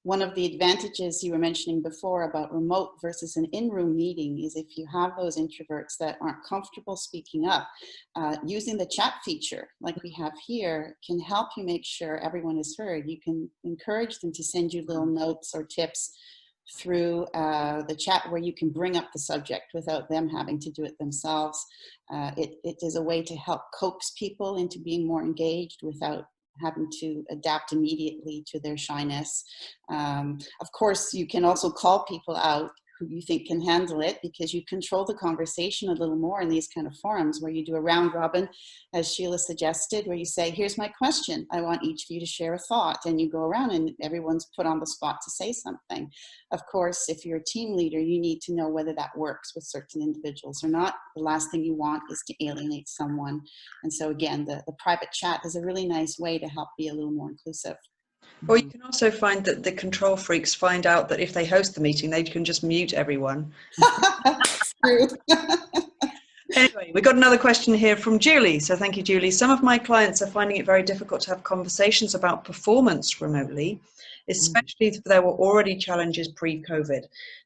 One of the advantages you were mentioning before about remote versus an in-room meeting is if you have those introverts that aren't comfortable speaking up, using the chat feature like we have here can help you make sure everyone is heard. You can encourage them to send you little notes or tips through the chat where you can bring up the subject without them having to do it themselves. It is a way to help coax people into being more engaged without having to adapt immediately to their shyness. Of course, you can also call people out who you think can handle it, because you control the conversation a little more in these kind of forums where you do a round robin, as Sheila suggested, where you say, here's my question. I want each of you to share a thought, and you go around and everyone's put on the spot to say something. Of course, if you're a team leader, you need to know whether that works with certain individuals or not. The last thing you want is to alienate someone. And so again, the private chat is a really nice way to help be a little more inclusive. Or you can also find that the control freaks find out that if they host the meeting, they can just mute everyone. That's true. Anyway, we got another question here from Julie. So thank you, Julie. Some of my clients are finding it very difficult to have conversations about performance remotely, especially if there were already challenges pre-COVID.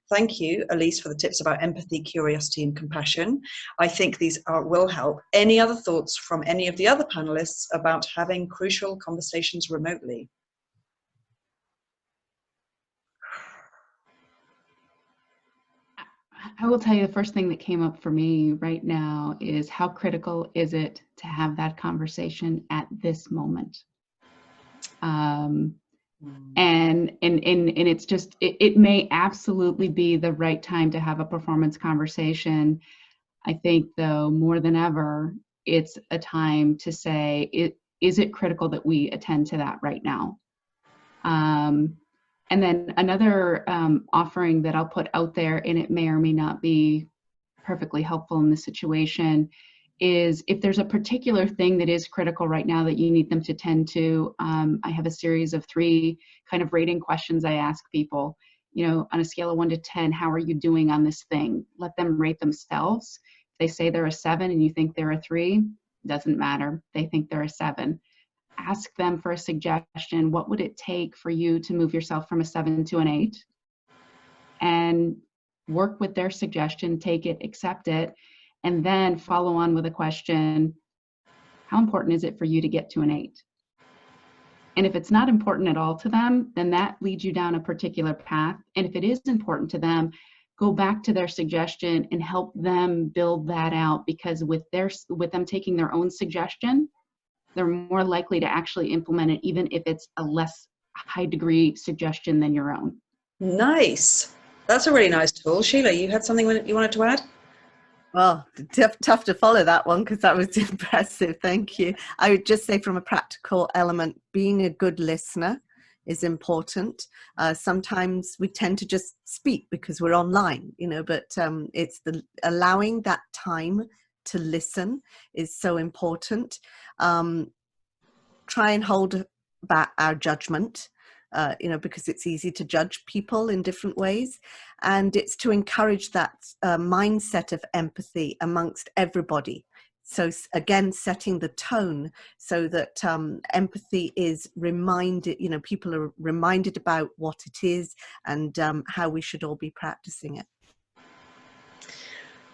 Thank you, Elise, for the tips about empathy, curiosity, and compassion. I think these will help. Any other thoughts from any of the other panelists about having crucial conversations remotely? I will tell you the first thing that came up for me right now is how critical is it to have that conversation at this moment? And it's just, it may absolutely be the right time to have a performance conversation. I think though, more than ever, it's a time to say, is it critical that we attend to that right now? And then another offering that I'll put out there, and it may or may not be perfectly helpful in this situation, is if there's a particular thing that is critical right now that you need them to tend to, I have a series of 3 kind of rating questions I ask people. You know, on a scale of 1 to 10, how are you doing on this thing? Let them rate themselves. If they say they're a 7 and you think they're a 3, doesn't matter. They think they're a 7. Ask them for a suggestion. What would it take for you to move yourself from a 7 to an 8? And work with their suggestion, take it, accept it, and then follow on with a question. How important is it for you to get to an 8? And if it's not important at all to them, then that leads you down a particular path. And if it is important to them, go back to their suggestion and help them build that out, because with them taking their own suggestion, they're more likely to actually implement it, even if it's a less high degree suggestion than your own. Nice. That's a really nice tool. Sheila, you had something you wanted to add? Well, tough to follow that one because that was impressive. Thank you. I would just say from a practical element, being a good listener is important. Sometimes we tend to just speak because we're online, but it's allowing that time to listen is so important. Try and hold back our judgment, because it's easy to judge people in different ways. And it's to encourage that mindset of empathy amongst everybody. So again, setting the tone so that empathy is reminded, people are reminded about what it is and how we should all be practicing it.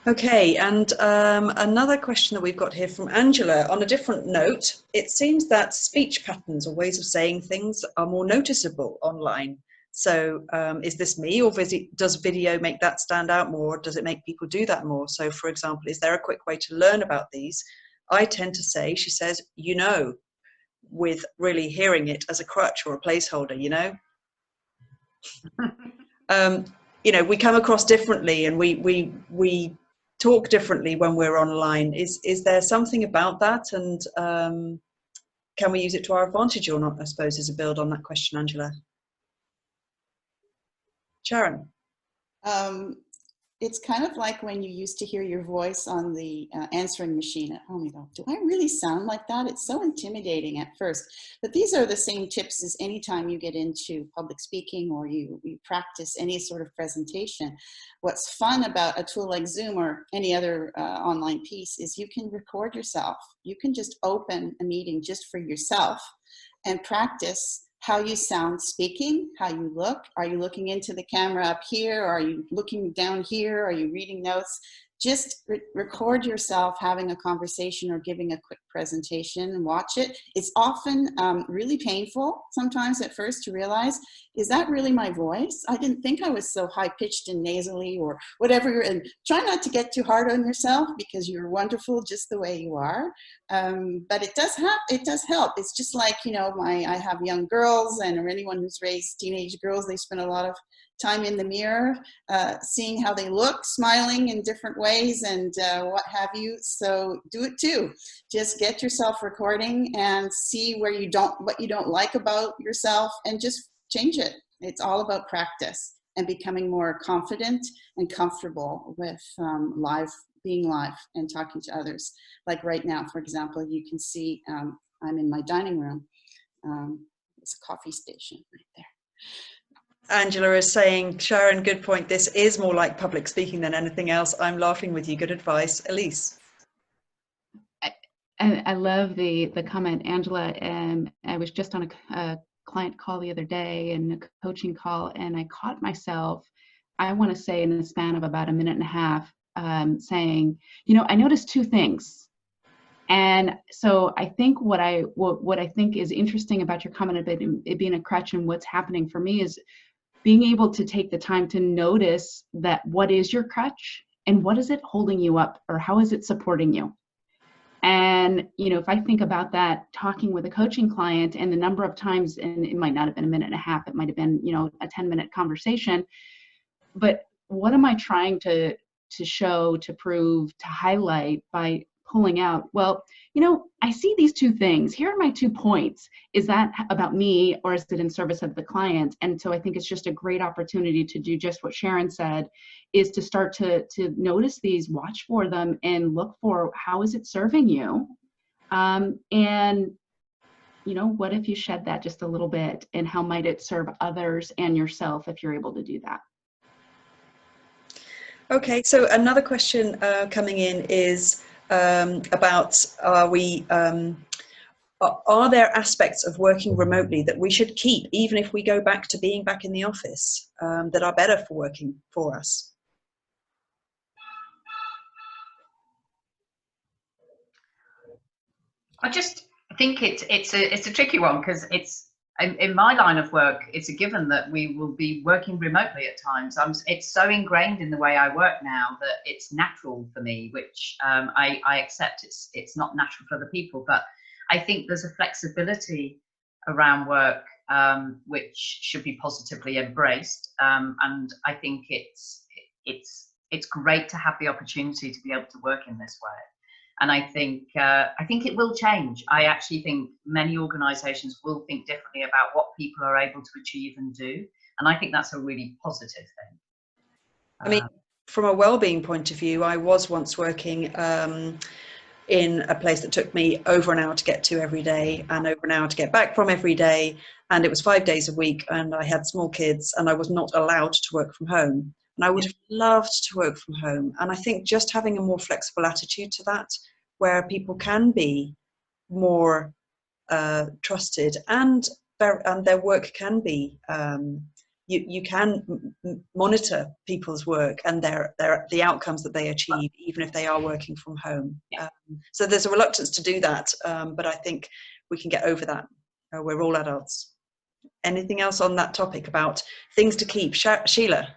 Okay, and another question that we've got here from Angela. On a different note, it seems that speech patterns or ways of saying things are more noticeable online. So is this me, or does video make that stand out more? Does it make people do that more? So for example, is there a quick way to learn about these? I tend to say, she says, with really hearing it as a crutch or a placeholder, we come across differently, and we talk differently when we're online. Is there something about that, and can we use it to our advantage or not, I suppose, is a build on that question, Angela. Sharon? It's kind of like when you used to hear your voice on the answering machine at home. You go, do I really sound like that? It's so intimidating at first. But these are the same tips as anytime you get into public speaking or you practice any sort of presentation. What's fun about a tool like Zoom or any other online piece is you can record yourself. You can just open a meeting just for yourself and practice how you sound speaking, how you look. Are you looking into the camera up here? Or are you looking down here? Are you reading notes? Just record yourself having a conversation or giving a quick presentation and watch it. It's often really painful sometimes at first to realize, is that really my voice? I didn't think I was so high-pitched and nasally or whatever. And try not to get too hard on yourself because you're wonderful just the way you are. But it does help. It's just like, I have young girls or anyone who's raised teenage girls, they spend a lot of time in the mirror, seeing how they look, smiling in different ways, and what have you. So do it too. Just get yourself recording and see what you don't like about yourself, and just change it. It's all about practice and becoming more confident and comfortable with being live and talking to others. Like right now, for example, you can see I'm in my dining room. It's a coffee station right there. Angela is saying, Sharon, good point. This is more like public speaking than anything else. I'm laughing with you. Good advice. Elise. I love the comment, Angela. And I was just on a client call the other day, and a coaching call, and I caught myself, I want to say in the span of about a minute and a half, saying, I noticed two things. And so I think what I think is interesting about your comment about it being a crutch, and what's happening for me is being able to take the time to notice that what is your crutch and what is it holding you up, or how is it supporting you? And, if I think about that, talking with a coaching client and the number of times, and it might not have been a minute and a half, it might have been, a 10-minute conversation, but what am I trying to show, to prove, to highlight by pulling out, well, I see these two things. Here are my 2 points. Is that about me, or is it in service of the client? And so I think it's just a great opportunity to do just what Sharon said, is to start to notice these, watch for them, and look for how is it serving you? And what if you shed that just a little bit, and how might it serve others and yourself if you're able to do that? Okay, so another question coming in is about, are there aspects of working remotely that we should keep, even if we go back to being back in the office, that are better for working for us? I think it's a tricky one, because it's, in my line of work, it's a given that we will be working remotely at times. It's so ingrained in the way I work now that it's natural for me, which I accept it's not natural for other people. But I think there's a flexibility around work which should be positively embraced. And I think it's great to have the opportunity to be able to work in this way. And I think it will change. I actually think many organisations will think differently about what people are able to achieve and do. And I think that's a really positive thing. I mean, from a well-being point of view, I was once working in a place that took me over an hour to get to every day, and over an hour to get back from every day. And it was 5 days a week, and I had small kids, and I was not allowed to work from home. And I would have loved to work from home. And I think just having a more flexible attitude to that, where people can be more trusted, and their work can be, you can monitor people's work and the outcomes that they achieve, even if they are working from home. So there's a reluctance to do that, but I think we can get over that. We're all adults. Anything else on that topic about things to keep? Sheila?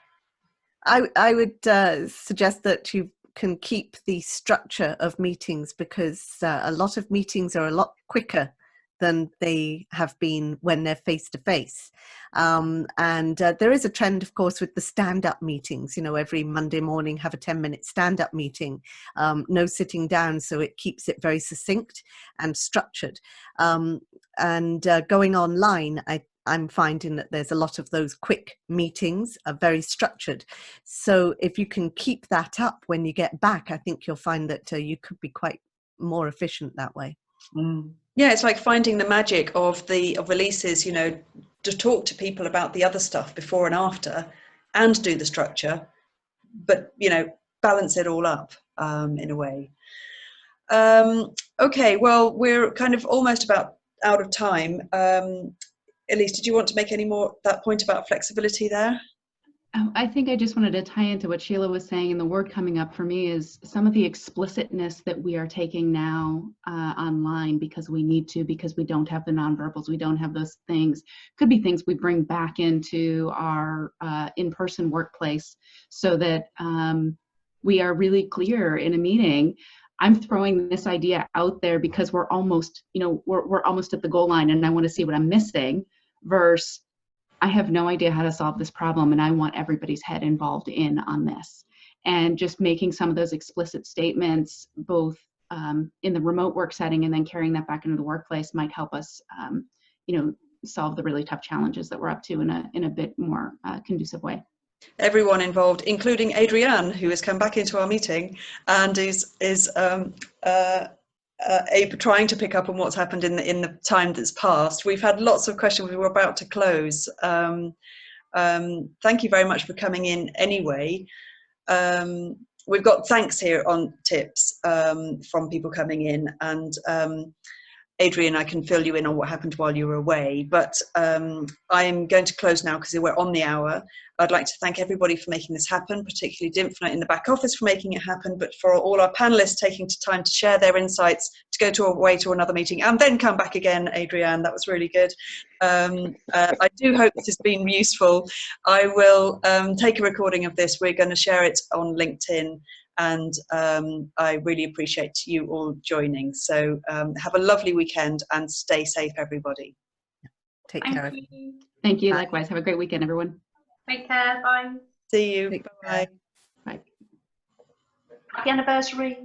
I would suggest that you can keep the structure of meetings, because a lot of meetings are a lot quicker than they have been when they're face-to-face. And there is a trend, of course, with the stand-up meetings. Every Monday morning have a 10-minute stand-up meeting, no sitting down, so it keeps it very succinct and structured. And going online, I'm finding that there's a lot of those quick meetings are very structured. So if you can keep that up when you get back, I think you'll find that you could be quite more efficient that way. Yeah, it's like finding the magic of releases, to talk to people about the other stuff before and after, and do the structure, but balance it all up in a way. Okay, well, we're kind of almost about out of time. Elise, did you want to make any more that point about flexibility there? I think I just wanted to tie into what Sheila was saying, and the word coming up for me is some of the explicitness that we are taking now online because we need to, because we don't have the nonverbals, we don't have those things. Could be things we bring back into our in-person workplace, so that we are really clear in a meeting. I'm throwing this idea out there because we're almost, we're almost at the goal line, and I want to see what I'm missing, versus I have no idea how to solve this problem, and I want everybody's head involved on this. And just making some of those explicit statements, both in the remote work setting and then carrying that back into the workplace, might help us, solve the really tough challenges that we're up to in a bit more conducive way. Everyone involved, including Adrienne, who has come back into our meeting and is trying to pick up on what's happened in the time that's passed. We've had lots of questions. We were about to close. Thank you very much for coming in anyway. We've got thanks here on tips from people coming in, and Adrian, I can fill you in on what happened while you were away, but I'm going to close now because we're on the hour. I'd like to thank everybody for making this happen, particularly Dymphna in the back office for making it happen, but for all our panelists taking time to share their insights, to go away to another meeting and then come back again, Adrienne. That was really good. I do hope this has been useful. I will take a recording of this. We're going to share it on LinkedIn. And I really appreciate you all joining. So have a lovely weekend and stay safe, everybody. Take care. Thank you. Likewise. Have a great weekend, everyone. Take care. Bye. See you. Bye. Bye. Happy anniversary.